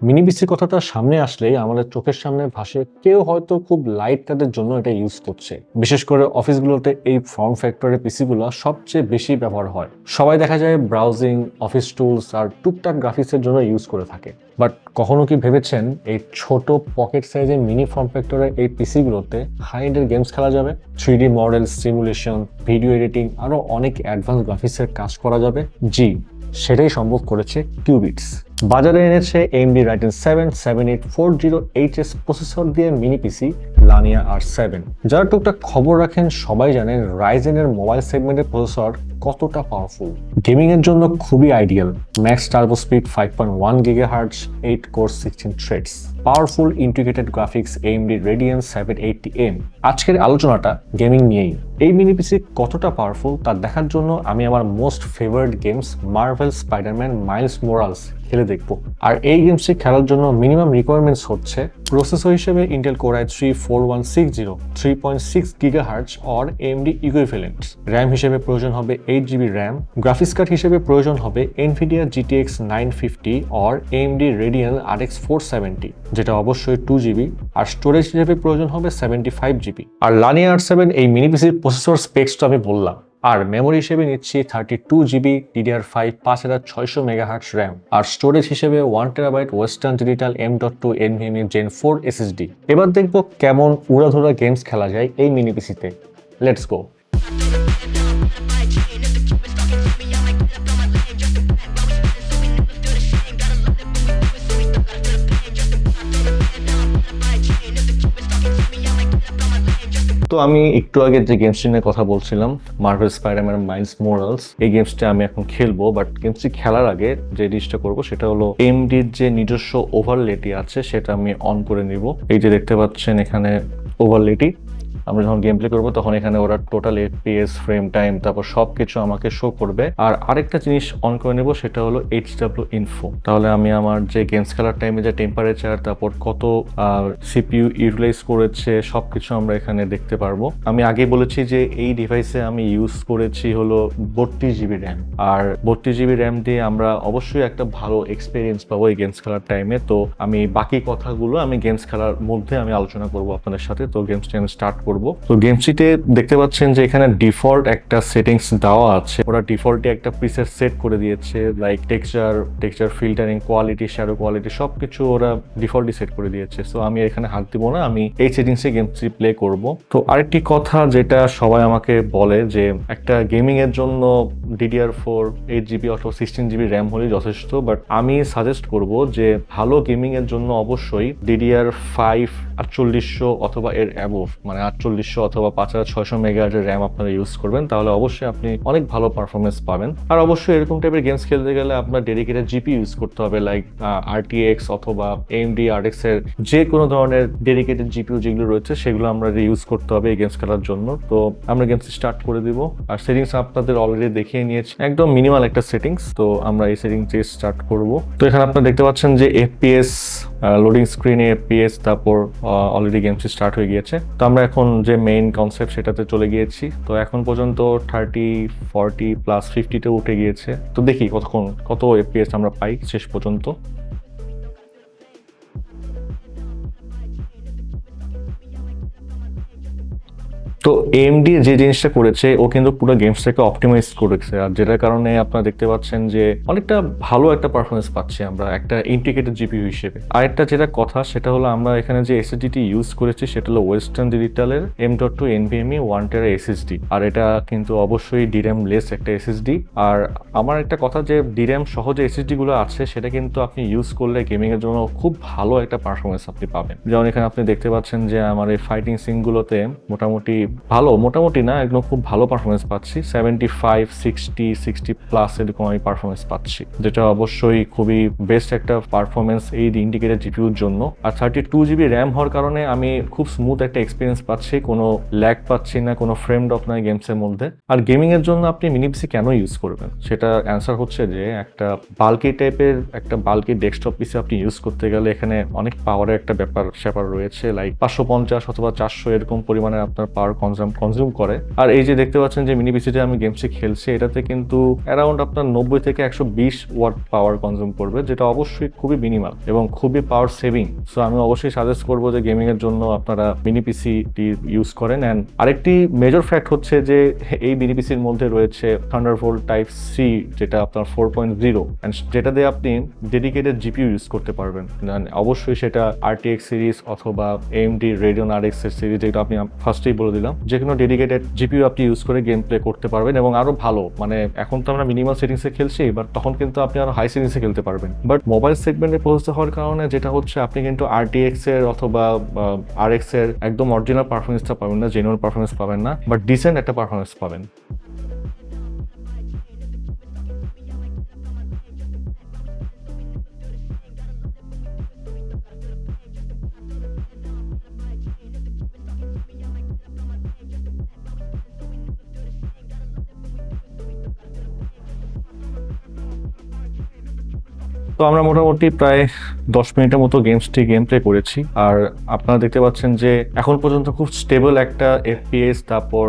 Mini পিসির কথাটা সামনে আসলেই আমাদের চোখের সামনে ভাসে কেউ হয়তো খুব লাইট কাজের জন্য এটা ইউজ করছে। বিশেষ করে অফিসগুলোতে এই ফর্ম ফ্যাক্টরের পিসিগুলো সবচেয়ে বেশি ব্যবহার হয়। সবাই দেখা যায় ব্রাউজিং, অফিস টুলস আর টুকটাক গ্রাফিক্সের জন্য ইউজ করে থাকে। বাট কখনো কি ভেবেছেন এই ছোট পকেট সাইজের মিনি ফর্ম ফ্যাক্টরের এই পিসিগুলোতে হাই এন্ডের গেমস খেলা যাবে, 3D model, simulation, video editing আরও অনেক অ্যাডভান্স গ্রাফিক্সের কাজ করা যাবে? জি, সেটাই সম্ভব করেছে কিউবিটস। বাজারে এনেছে AMD Ryzen 7 7840HS প্রসেসর দিয়ে মিনি পিসি লানিয়া R7। যারা টুকটাক খবর রাখেন সবাই জানেন রাইজেনের মোবাইল সেগমেন্টের প্রসেসর কতটা পাওয়ারফুল। গেমিং এর জন্য খুবই ideal. Max turbo speed 5.1 GHz, 8 core 16 threads, powerful integrated graphics AMD Radeon 780M। আজকের আলোচনাটা গেমিং নিয়েই। এই মিনি পিসি কতটা পাওয়ারফুল তা দেখার জন্য আমি আমার most favourite games Marvel Spiderman Miles morals খেলে দেখবো। আর এই গেমসটি খেলার জন্য মিনিমাম রিকোয়ারমেন্টস হচ্ছে প্রসেসর হিসেবে Intel Core i3 4160 3.6 GHz or AMD equivalent, RAM হিসেবে প্রয়োজন হবে 8GB র্যাম, গ্রাফিক্স কার্ড হিসেবে প্রয়োজন হবে NVIDIA GTX 950 or AMD Radeon RX 470 যেটা অবশ্যই 2GB, আর স্টোরেজ হিসেবে প্রয়োজন হবে 75GB। আর লানিয়া R7 এই মিনি পিসির প্রসেসর স্পেক্স তো আমি বললাম, আর মেমোরি হিসেবে নিচ্ছি 32GB DDR5 5600 MHz র্যাম, আর স্টোরেজ হিসেবে 1TB western digital M.2 NVMe Gen 4 SSD। এবার দেখব কেমন উড়াধুরা গেমস খেলা যায় এই মিনি পিসিতে। Let's go. তো আমি একটু আগে যে গেমসটি নিয়ে কথা বলছিলাম, মার্ভেল স্পাইডারম্যান মাইলস মোরালস, এই গেমসটা আমি এখন খেলবো। বাট গেমসটি খেলার আগে যে জিনিসটা করবো সেটা হলো AMDর যে নিজস্ব ওভারলেটি আছে সেটা আমি অন করে নিব। এই যে দেখতে পাচ্ছেন এখানে ওভারলেটি, আমরা যখন গেম প্লে করবো তখন এখানে ওরা টোটাল FPS, ফ্রেম টাইম, তারপর সবকিছু আমাকে শো করবে। আর আরেকটা জিনিস অন করে নেব সেটা হলো HW ইনফো। তাহলে আমি আমার যে গেমস খেলার টাইমে যে টেম্পারেচার, তারপর কত CPU ইউটিলাইজ করেছে সবকিছু আমরা এখানে দেখতে পারবো। আমি আগে বলেছি যে এই ডিভাইসে আমি ইউজ করেছি হলো 32GB র্যাম, আর 32GB র্যাম দিয়ে আমরা অবশ্যই একটা ভালো এক্সপিরিয়েন্স পাবো এই গেমস খেলার টাইমে। তো আমি বাকি কথাগুলো আমি গেমস খেলার মধ্যে আমি আলোচনা করবো আপনাদের সাথে। তো গেমসটি আমি স্টার্ট করবো। তো গেমসটিতে দেখতে পাচ্ছেন যে এখানে ডিফল্ট একটা সেটিংস দেওয়া আছে। ওরা ডিফল্টে একটা প্রিসেট সেট করে দিয়েছে, like texture filtering, quality, shadow quality সবকিছু ওরা ডিফল্টই সেট করে দিয়েছে। সো আমি এখানে হাত দিব না, আমি এই সেটিংসে গেমসটি প্লে করব। তো আরেকটি কথা যেটা সবাই আমাকে বলে যে একটা গেমিং এর জন্য DDR4 8GB অথবা 16GB র্যাম হলেই যথেষ্ট। বাট আমি সাজেস্ট করব যে ভালো গেমিং এর জন্য অবশ্যই DDR5 4800 অথবা এর অ্যাবোভ, মানে 4800 অথবা 5600 MHz র্যাম আপনারা ইউজ করবেন, তাহলে অবশ্যই আপনি অনেক ভালো পারফরমেন্স পাবেন। আর অবশ্যই এরকম টাইপের গেমস খেলতে গেলে আপনার ডেডিকেটেড জিপি ইউজ করতে হবে, লাইক RTX অথবা AMD RX এর যে কোনো ধরনের ডেডিকেটেড জিপিইউ যেগুলো রয়েছে সেগুলো আমরা ইউজ করতে হবে এই গেমস খেলার জন্য। তো আমরা গেমস স্টার্ট করে দিব। আর সেটিংস আপনাদের অলরেডি দেখিয়ে নিয়েছি, একদম মিনিমাল একটা সেটিংস। তো আমরা এই সেটিংসটি স্টার্ট করব। তো এখানে আপনারা দেখতে পাচ্ছেন যে FPS লোডিং স্ক্রিনে FPS, তারপর অলরেডি গেমসটি স্টার্ট হয়ে গিয়েছে। তো আমরা এখন যে মেইন কনসেপ্ট সেটাতে চলে গিয়েছি। তো এখন পর্যন্ত 30, 40 প্লাস 50তে উঠে গিয়েছে। তো দেখি কত FPS আমরা পাই শেষ পর্যন্ত। তো AMD যে জিনিসটা করেছে ও কিন্তু পুরো গেমসটাকে অপটিমাইজ করেছে, আর যেটার কারণে আপনারা দেখতে পাচ্ছেন যে অনেকটা ভালো একটা পারফরমেন্স পাচ্ছি আমরা একটা ইন্টিগ্রেটেড জিপিইউ হিসেবে। আরেকটা যেটা কথা সেটা হলো আমরা এখানে যে SSD ইউজ করেছি সেটা হলো ওয়েস্টার্ন ডিজিটালের M.2 NVMe 1TB SSD, আর এটা কিন্তু অবশ্যই DRAM লেস একটা SSD। আর আমার একটা কথা যে DRAM সহ যে SSD গুলো আছে সেটা কিন্তু আপনি ইউজ করলে গেমিং এর জন্য খুব ভালো একটা পারফরমেন্স আপনি পাবেন। যেমন এখানে আপনি দেখতে পাচ্ছেন যে আমার এই ফাইটিং সিনগুলোতে মোটামুটি না, একদম খুব ভালো পারফরমেন্স পাচ্ছি। 75, 60 প্লাস এরকম আমি পারফরমেন্স পাচ্ছি, যেটা অবশ্যই খুবই বেস্ট একটা পারফরমেন্স এই ইন্ডিকেটেড জিপিইউর জন্য। আর 32GB র্যাম হওয়ার কারণে আমি খুব স্মুথ একটা এক্সপিরিয়েন্স পাচ্ছি, কোনো ল্যাগ পাচ্ছি না, কোনো ফ্রেম ড্রপ নাই গেমসের মধ্যে। আর গেমিং এর জন্য আপনি মিনি পিসি কেন ইউজ করবেন সেটা অ্যান্সার হচ্ছে যে একটা বাল্কি ডেস্কটপ পিসি আপনি ইউজ করতে গেলে এখানে অনেক পাওয়ারের একটা ব্যাপার রয়েছে, লাইক 550 অথবা 400 এরকম পরিমাণে আপনার পাওয়ার কনজিউম করে। আর এই যে দেখতে পাচ্ছেন যে মিনি পিসিতে আমি গেমসটি খেলছি, এটাতে কিন্তু অ্যারাউন্ড আপনার 90 থেকে 120 ওয়াট পাওয়ার কনজিউম করবে, যেটা অবশ্যই খুবই মিনিমাল এবং খুবই পাওয়ার সেভিং। সো আমি অবশ্যই সাজেস্ট করবো যে গেমিং এর জন্য আপনারা মিনি পিসিটি ইউজ করেন। অ্যান্ড আরেকটি মেজর ফ্যাক্ট হচ্ছে যে এই মিনি পিসির মধ্যে রয়েছে থান্ডারবোল্ট টাইপ সি, যেটা আপনার 4.0, অ্যান্ড যেটা দিয়ে আপনি ডেডিকেটেড জিপিইউ ইউজ করতে পারবেন। অবশ্যই সেটা RTX সিরিজ অথবা AMD Radeon RX এর সিরিজ, যেটা আপনি ফার্স্টেই বলে দিলাম, যে কোনো ডেডিকেটেড জিপিইউ আপনি ইউজ করে গেম প্লে করতে পারবেন এবং আরো ভালো। মানে এখন তো আমরা মিনিমাল সেটিংসে খেলছি, বাট তখন কিন্তু আপনি আরো হাই সেটিংসে খেলতে পারবেন। বাট মোবাইল সেগমেন্টে প্রসেসর হওয়ার কারণে যেটা হচ্ছে, আপনি কিন্তু RTX এর অথবা RX এর একদম অরিজিনাল পারফরমেন্সটা পাবেন না, জেনুইন পারফরমেন্স পাবেন না, বাট ডিসেন্ট একটা পারফরমেন্স পাবেন। তো আমরা মোটামুটি প্রায় 10 মিনিটের মতো গেম প্লে করেছি। আর আপনারা দেখতে পাচ্ছেন যে এখন পর্যন্ত খুব স্টেবল একটা FPS, তারপর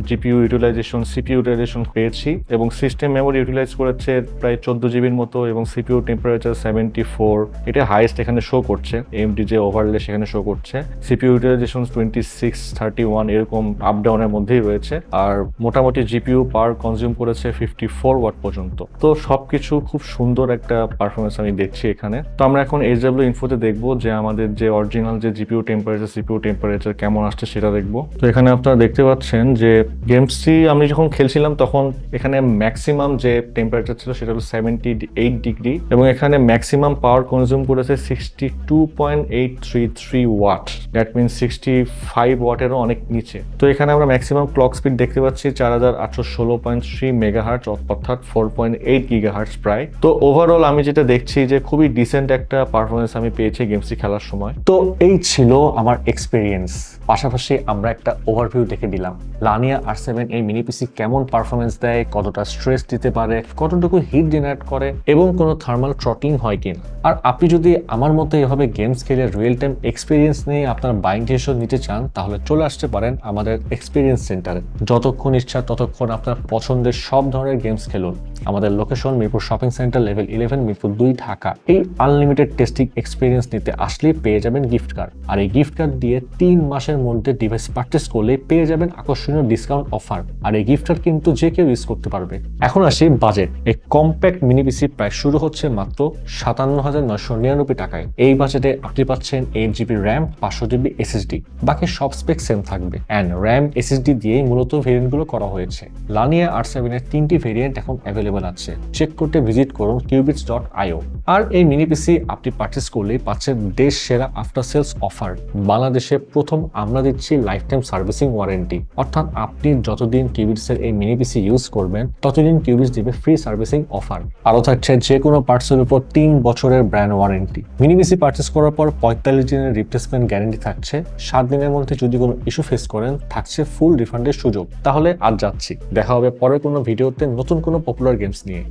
GPU ইউটিলাইজেশন, CPU ইউটিলাইজেশন পেয়েছি এবং সিস্টেম মেমোরি ইউটিলাইজ করেছে প্রায় 14 জিবির মতো এবং CPU টেম্পারেচার 74, এটা হাইয়েস্ট এখানে শো করছে। AMD যে ওভারলে সেখানে শো করছে। CPU ইউটিলাইজেশন 26, 31 এরকম আপ ডাউনের মধ্যেই রয়েছে। আর মোটামুটি GPU পাওয়ার কনজিউম করেছে 54 ওয়াট পর্যন্ত। তো সবকিছু খুব সুন্দর একটা পারফরমেন্স আমি দেখছি এখানে। তো আমরা এখন HW ইনফোতে দেখবো যে আমাদের যে অরিজিনাল যে GPU টেম্পারেচার, CPU টেম্পারেচার কেমন আসছে সেটা দেখবো। তো এখানে আপনারা দেখতে পাচ্ছেন যে গেমসটি আমি যখন খেলছিলাম তখন এখানে ম্যাক্সিমাম যে টেম্পারেচার ছিল সেটা হলো 78 ডিগ্রি এবং এখানে ম্যাক্সিমাম পাওয়ার কনজিউম করেছে 62.833 ওয়াট। দ্যাট মিনস 65 ওয়াটেরও অনেক নিচে। তো এখানে আমরা ম্যাক্সিমাম ক্লক স্পিড দেখতে পাচ্ছি 4816.3 মেগাহার্টজ, অর্থাৎ 4.8 গিগাহার্টজ প্রায়। তো ওভারঅল আমি যেটা দেখছি যে খুবই ডিসেন্ট একটা পারফরমেন্স আমি পেয়েছি গেমসটি খেলার সময়। তো এই ছিল আমার এক্সপিরিয়েন্স। পাশাপাশি আমরা একটা ওভারভিউ দেখে দিলাম লানিয়া R7 এই মিনি পিসি কেমন পারফরমেন্স দেয়, কতটা স্ট্রেস দিতে পারে, কতটুকু হিট জেনারেট করে এবং কোনো থার্মাল থ্রটলিং হয় কিনা। আর আপনি যদি আমার মতো এভাবে গেমস খেলে রিয়েল টাইম এক্সপিরিয়েন্স নিয়ে আপনার বাইং ডিসিশন নিতে চান, তাহলে চলে আসতে পারেন আমাদের এক্সপিরিয়েন্স সেন্টারে। যতক্ষণ ইচ্ছা ততক্ষণ আপনার পছন্দের সব ধরনের গেমস খেলুন। আমাদের location Mirpur shopping centre, level 11, Mirpur 2, Dhaka. এই আনলিমিটেড টেস্টিং এক্সপিরিয়েন্স নিতে আসলেই পেয়ে যাবেন গিফট কার্ড। আর এই গিফট কার্ড দিয়ে 3 মাসের মধ্যে ডিভাইস পারচেস করলে পেয়ে যাবেন আকর্ষণীয় ডিসকাউন্ট অফার। আর এই গিফট কার্ড কিন্তু যে কেউ ইউজ করতে পারবে। এখন আসি বাজেট। এই কম্প্যাক্ট মিনি পিসি প্রায় শুরু হচ্ছে মাত্র 57,999 টাকায়। এই বাজেটে আপনি পাচ্ছেন 8GB র্যাম, 500GB SSD, বাকি সব স্পেক সেম থাকবে। অ্যান্ড র্যাম SSD দিয়েই মূলত ভেরিয়েন্টগুলো করা হয়েছে। লানিয়া R7 এর 3টি ভেরিয়েন্ট এখন অ্যাভেলেবল আছে। চেক করতে ভিজিট করুন qubits.io। আর এই মিনি পিসি আপনি পারচেস করলেই পাচ্ছেন দেশ সেরা আফটার সেলস অফার। বাংলাদেশে প্রথম আমরা দিচ্ছি লাইফ টাইম সার্ভিসিং ওয়ারেন্টি, অর্থাৎ আপনি যতদিন কিউবিটস এর এই মিনি পিসি ইউজ করবেন ততদিন কিউবিটস দিবে ফ্রি সার্ভিসিং অফার। আরও থাকছে যে কোনো পার্টসের উপর 3 বছরের ব্র্যান্ড ওয়ারেন্টি। মিনি পিসি পারচেস করার পর 45 দিনের রিপ্লেসমেন্ট গ্যারেন্টি থাকছে। 7 দিনের মধ্যে যদি কোনো ইস্যু ফেস করেন থাকছে ফুল রিফান্ডের সুযোগ। তাহলে আজ যাচ্ছি, দেখা হবে পরের কোনো ভিডিওতে নতুন কোনো পপুলার গেমস নিয়ে।